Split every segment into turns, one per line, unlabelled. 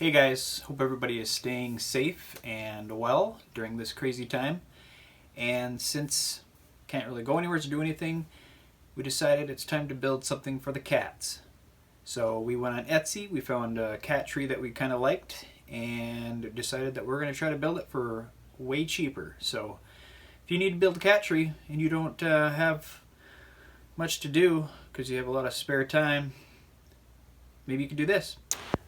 Hey guys, hope everybody is staying safe and well during this crazy time. And since can't really go anywhere to do anything, we decided it's time to build something for the cats. So we went on Etsy, we found a cat tree that we kind of liked, and decided that we're going to try to build it for way cheaper. So if you need to build a cat tree and you don't have much to do because you have a lot of spare time, maybe you can do this.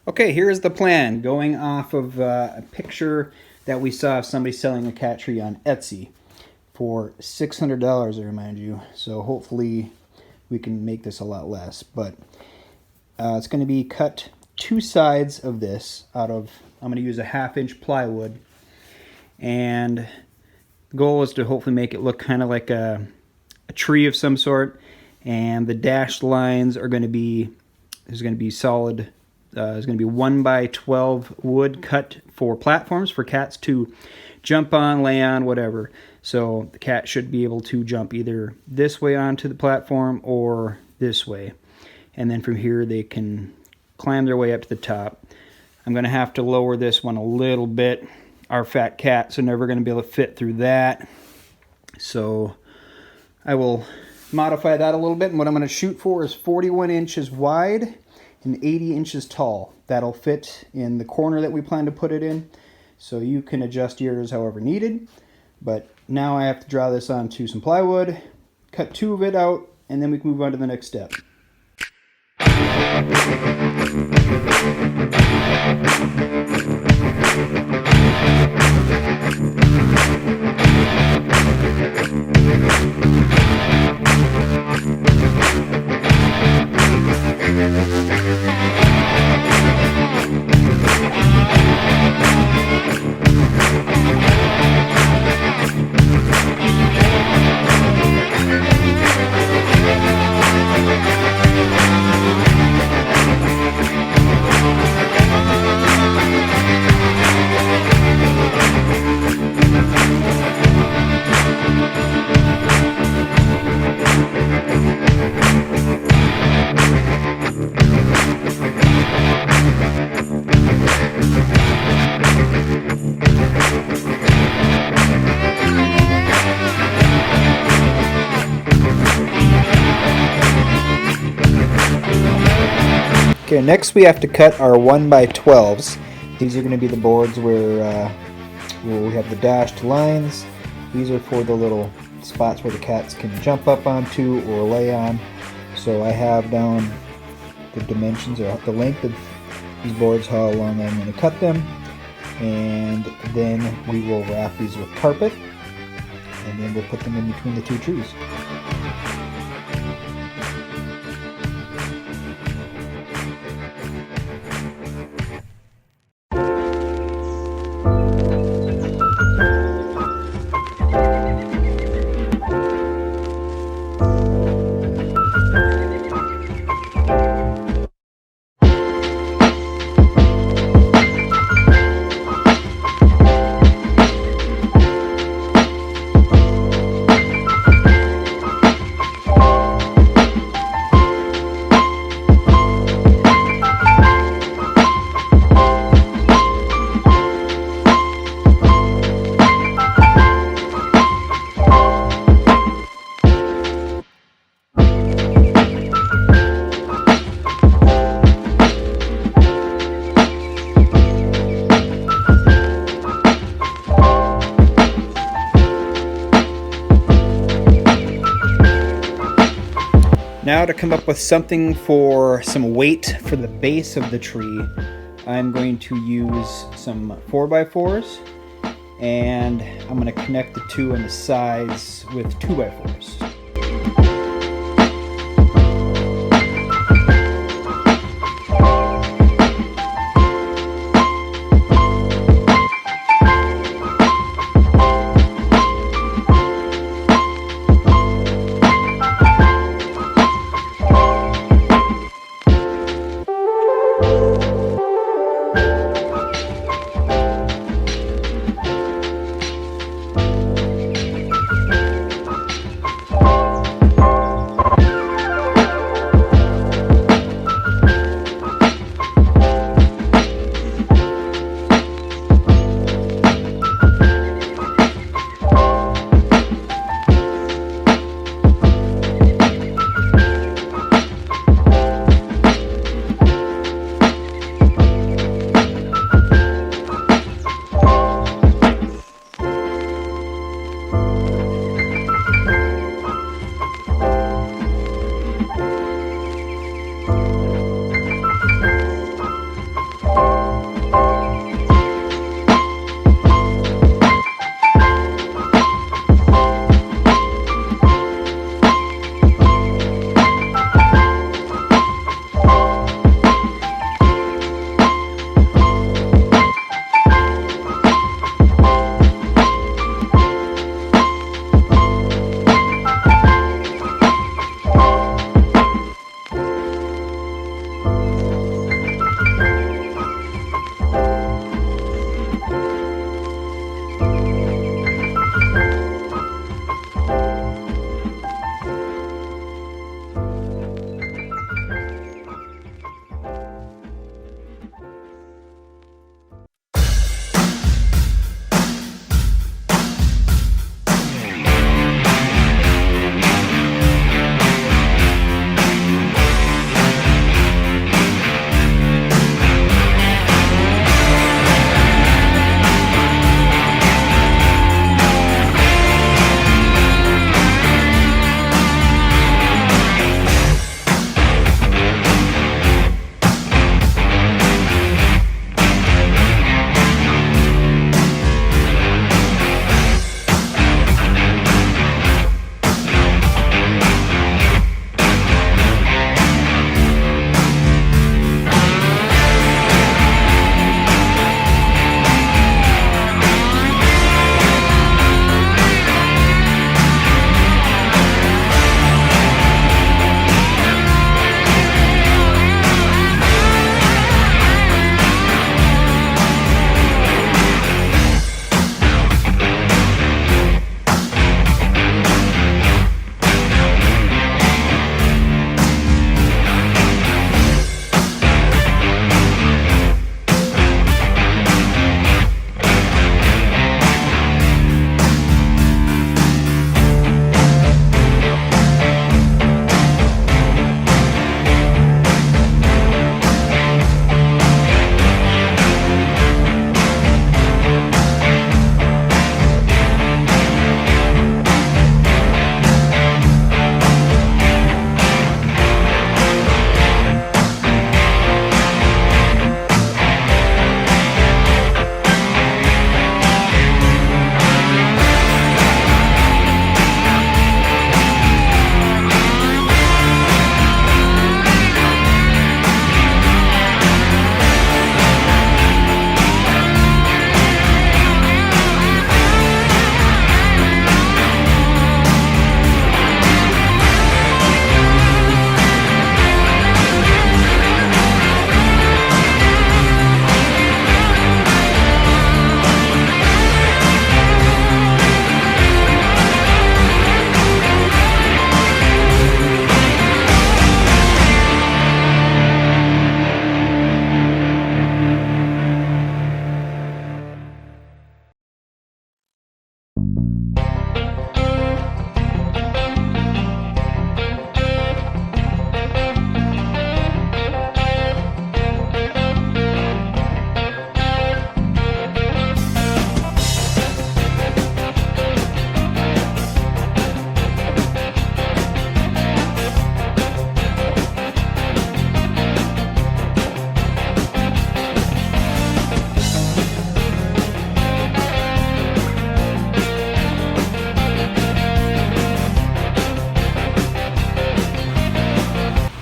Okay, here's the plan, going off of a picture that we saw of somebody selling a cat tree on Etsy for $600, I remind you. So hopefully we can make this a lot less. But it's going to be cut two sides of this out of, I'm going to use a 1/2-inch plywood. And the goal is to hopefully make it look kind of like a tree of some sort. And the dashed lines are going to be, there's going to be solid. There's going to be 1x12 wood cut for platforms for cats to jump on, lay on, whatever. So the cat should be able to jump either this way onto the platform or this way. And then from here they can climb their way up to the top. I'm going to have to lower this one a little bit. Our fat cats are never going to be able to fit through that. So I will modify that a little bit. And what I'm going to shoot for is 41 inches wide and 80 inches tall. That'll fit in the corner that we plan to put it in. So you can adjust yours however needed. But now I have to draw this onto some plywood, cut two of it out, and then we can move on to the next step. Okay, next we have to cut our 1x12s. These are going to be the boards where we have the dashed lines. These are for the little spots where the cats can jump up onto or lay on. So I have down the dimensions or the length of these boards, how long I'm going to cut them. And then we will wrap these with carpet. And then we'll put them in between the two trees. Now to come up with something for some weight for the base of the tree, I'm going to use some 4x4s, and I'm going to connect the two on the sides with 2x4s.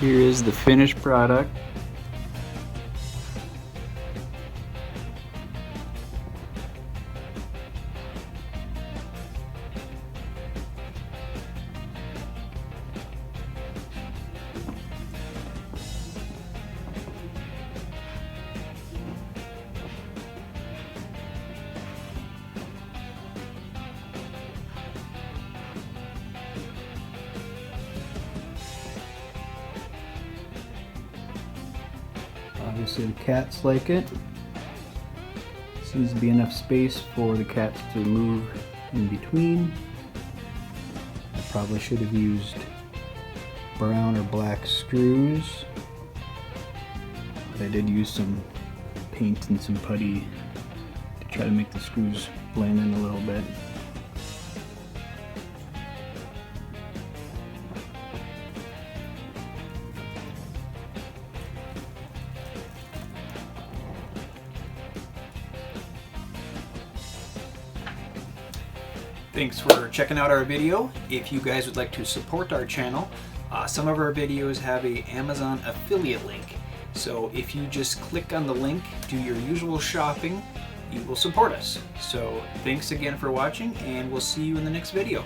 Here is the finished product. Obviously the cats like it. Seems to be enough space for the cats to move in between. I probably should have used brown or black screws, but I did use some paint and some putty to try to make the screws blend in a little bit. Thanks for checking out our video. If you guys would like to support our channel, some of our videos have a Amazon affiliate link. So if you just click on the link, do your usual shopping, you will support us. So thanks again for watching, and we'll see you in the next video.